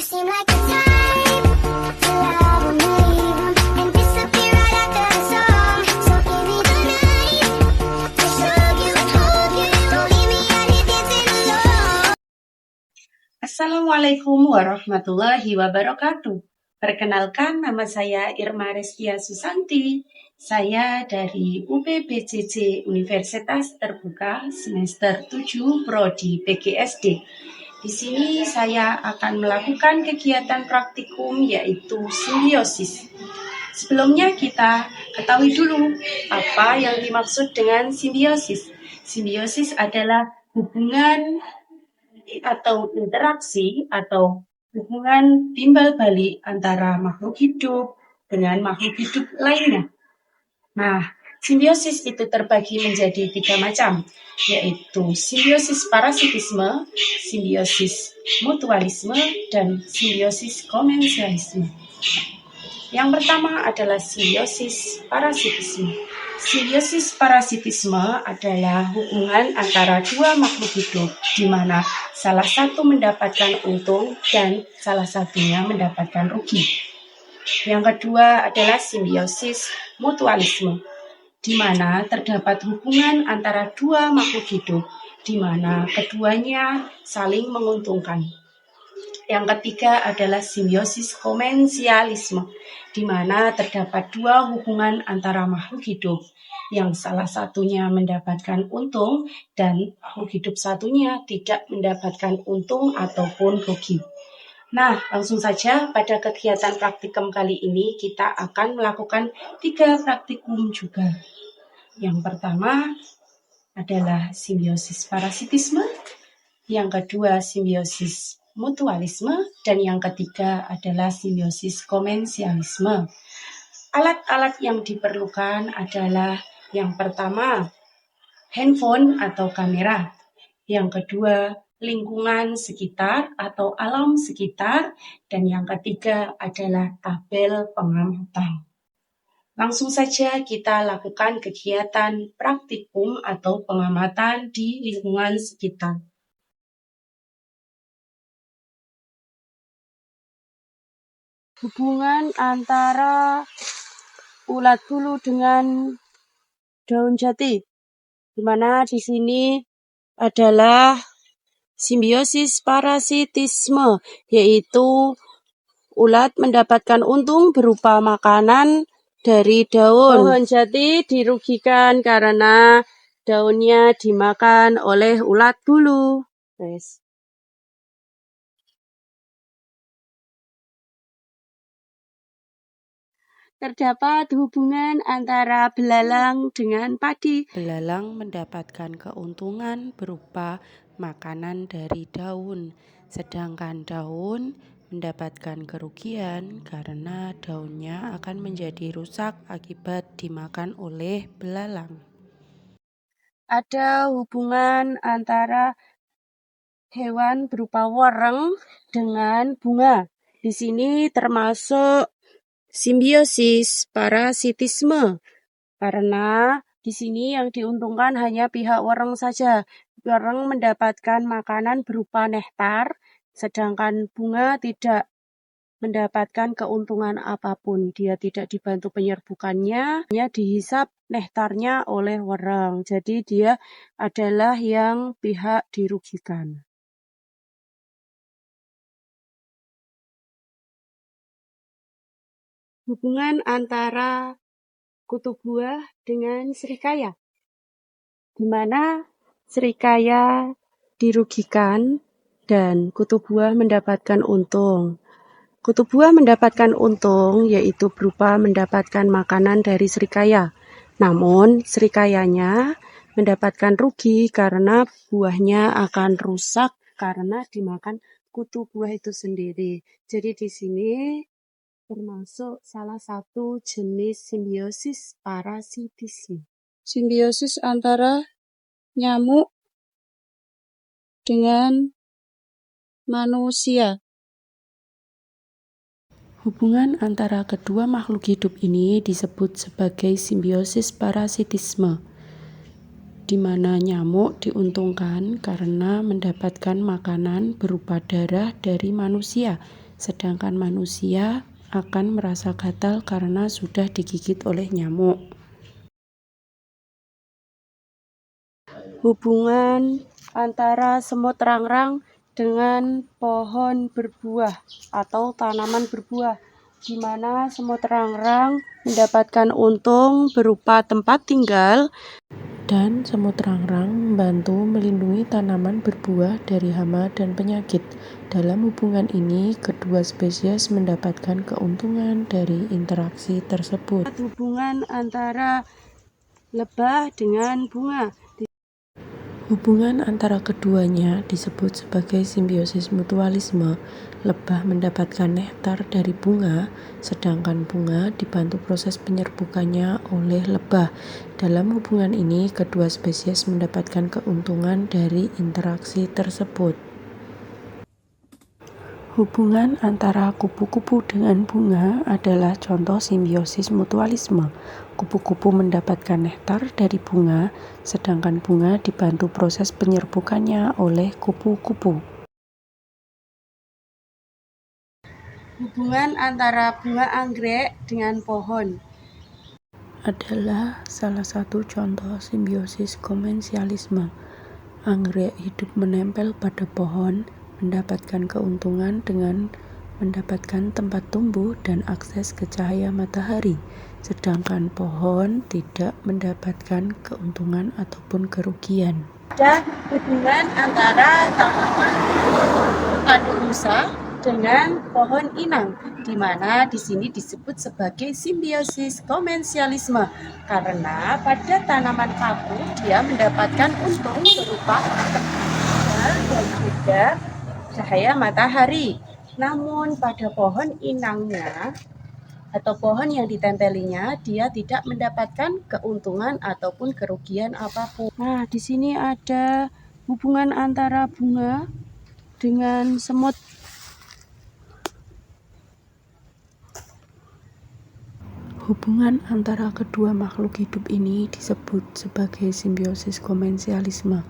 seem like the type to love 'em, leave 'em, and disappear right after the song. So give me the night to show you, hold you. Don't leave me out here dancing alone. Assalamualaikum warahmatullahi wabarakatuh. Perkenalkan, nama saya Irma Restia Susanti. Saya dari UPBJJ Universitas Terbuka semester 7 Prodi PGSD. Di sini saya akan melakukan kegiatan praktikum yaitu simbiosis. Sebelumnya kita ketahui dulu apa yang dimaksud dengan simbiosis. Simbiosis adalah hubungan atau interaksi atau hubungan timbal balik antara makhluk hidup dengan makhluk hidup lainnya. Nah, simbiosis itu terbagi menjadi 3 macam, yaitu simbiosis parasitisme, simbiosis mutualisme, dan simbiosis komensialisme. Yang pertama adalah simbiosis parasitisme. Simbiosis parasitisme adalah hubungan antara dua makhluk hidup di mana salah satu mendapatkan untung dan salah satunya mendapatkan rugi. Yang kedua adalah simbiosis mutualisme, di mana terdapat hubungan antara dua makhluk hidup di mana keduanya saling menguntungkan. Yang ketiga adalah simbiosis komensialisme, di mana terdapat dua hubungan antara makhluk hidup yang salah satunya mendapatkan untung dan makhluk hidup satunya tidak mendapatkan untung ataupun rugi. Nah, langsung saja pada kegiatan praktikum kali ini kita akan melakukan 3 praktikum juga. Yang pertama adalah simbiosis parasitisme, yang kedua simbiosis mutualisme, dan yang ketiga adalah simbiosis komensialisme. Alat-alat yang diperlukan adalah yang pertama handphone atau kamera, yang kedua lingkungan sekitar atau alam sekitar, dan yang ketiga adalah tabel pengamatan. Langsung saja kita lakukan kegiatan praktikum atau pengamatan di lingkungan sekitar. Hubungan antara ulat bulu dengan daun jati, di mana di sini adalah simbiosis parasitisme, yaitu ulat mendapatkan untung berupa makanan dari daun. Pohon jati dirugikan karena daunnya dimakan oleh ulat bulu. Terdapat hubungan antara belalang dengan padi. Belalang mendapatkan keuntungan berupa makanan dari daun, sedangkan daun mendapatkan kerugian karena daunnya akan menjadi rusak akibat dimakan oleh belalang. Ada hubungan antara hewan berupa woreng dengan bunga. Di sini termasuk simbiosis parasitisme, karena di sini yang diuntungkan hanya pihak woreng saja. Woreng mendapatkan makanan berupa nektar, sedangkan bunga tidak mendapatkan keuntungan apapun. Dia tidak dibantu penyerbukannya, hanya dihisap nektarnya oleh woreng. Jadi dia adalah yang pihak dirugikan. Hubungan antara kutu buah dengan serikaya, di mana serikaya dirugikan dan kutu buah mendapatkan untung. Kutu buah mendapatkan untung yaitu berupa mendapatkan makanan dari serikaya. Namun serikayanya mendapatkan rugi karena buahnya akan rusak karena dimakan kutu buah itu sendiri. Jadi di sini termasuk salah satu jenis simbiosis parasitisme. Simbiosis antara nyamuk dengan manusia. Hubungan antara kedua makhluk hidup ini disebut sebagai simbiosis parasitisme, di mana nyamuk diuntungkan karena mendapatkan makanan berupa darah dari manusia, sedangkan manusia akan merasa gatal karena sudah digigit oleh nyamuk. Hubungan antara semut rangrang dengan pohon berbuah atau tanaman berbuah, di mana semut rangrang mendapatkan untung berupa tempat tinggal dan semut rangrang membantu melindungi tanaman berbuah dari hama dan penyakit. Dalam hubungan ini, kedua spesies mendapatkan keuntungan dari interaksi tersebut. Hubungan antara lebah dengan bunga. Hubungan antara keduanya disebut sebagai simbiosis mutualisme. Lebah mendapatkan nektar dari bunga, sedangkan bunga dibantu proses penyerbukannya oleh lebah. Dalam hubungan ini, kedua spesies mendapatkan keuntungan dari interaksi tersebut. Hubungan antara kupu-kupu dengan bunga adalah contoh simbiosis mutualisme. Kupu-kupu mendapatkan nektar dari bunga, sedangkan bunga dibantu proses penyerbukannya oleh kupu-kupu. Hubungan antara bunga anggrek dengan pohon adalah salah satu contoh simbiosis komensialisme. Anggrek hidup menempel pada pohon, mendapatkan keuntungan dengan mendapatkan tempat tumbuh dan akses ke cahaya matahari, sedangkan pohon tidak mendapatkan keuntungan ataupun kerugian. Dan hubungan antara tanaman padurusa dengan pohon inang, di mana di sini disebut sebagai simbiosis komensialisme, karena pada tanaman paku dia mendapatkan untung berupa dan juga cahaya matahari. Namun pada pohon inangnya atau pohon yang ditempelinya, dia tidak mendapatkan keuntungan ataupun kerugian apapun. Nah, di sini ada hubungan antara bunga dengan semut. Hubungan antara kedua makhluk hidup ini disebut sebagai simbiosis komensialisme.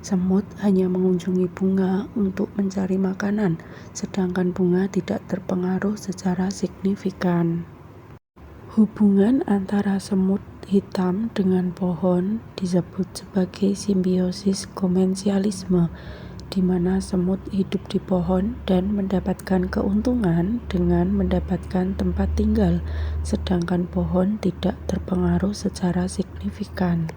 Semut hanya mengunjungi bunga untuk mencari makanan, sedangkan bunga tidak terpengaruh secara signifikan. Hubungan antara semut hitam dengan pohon disebut sebagai simbiosis komensialisme, di mana semut hidup di pohon dan mendapatkan keuntungan dengan mendapatkan tempat tinggal, sedangkan pohon tidak terpengaruh secara signifikan.